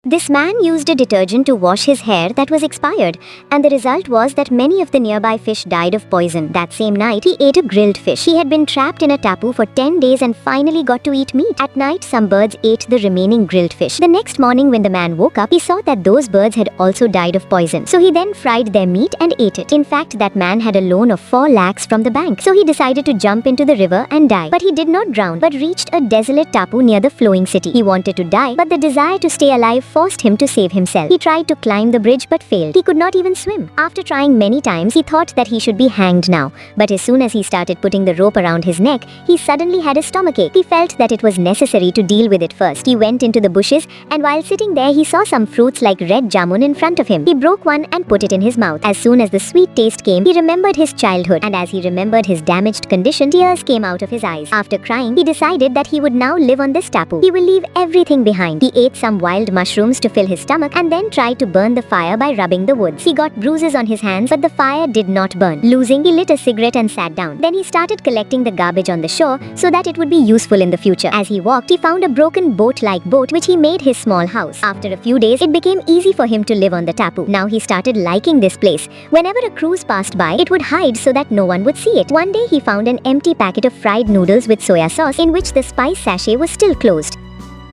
This man used a detergent to wash his hair that was expired, and the result was that many of the nearby fish died of poison. That same night, he ate a grilled fish. He had been trapped in a tapu for 10 days and finally got to eat meat. At night, some birds ate the remaining grilled fish. The next morning when the man woke up, he saw that those birds had also died of poison. So he then fried their meat and ate it. In fact, that man had a loan of 4 lakhs from the bank. So he decided to jump into the river and die. But he did not drown, but reached a desolate tapu near the flowing city. He wanted to die, but the desire to stay alive forced him to save himself. He tried to climb the bridge but failed. He could not even swim. After trying many times, he thought that he should be hanged now. But as soon as he started putting the rope around his neck, he suddenly had a stomachache. He felt that it was necessary to deal with it first. He went into the bushes, and while sitting there, he saw some fruits like red jamun in front of him. He broke one and put it in his mouth. As soon as the sweet taste came, he remembered his childhood, and as he remembered his damaged condition, tears came out of his eyes. After crying, he decided that he would now live on this tapu. He will leave everything behind. He ate some wild mushrooms to fill his stomach and then tried to burn the fire by rubbing the woods. He got bruises on his hands, but the fire did not burn. Losing, he lit a cigarette and sat down. Then he started collecting the garbage on the shore so that it would be useful in the future. As he walked, he found a broken boat-like boat which he made his small house. After a few days, it became easy for him to live on the tapu. Now he started liking this place. Whenever a cruise passed by, it would hide so that no one would see it. One day, he found an empty packet of fried noodles with soya sauce in which the spice sachet was still closed.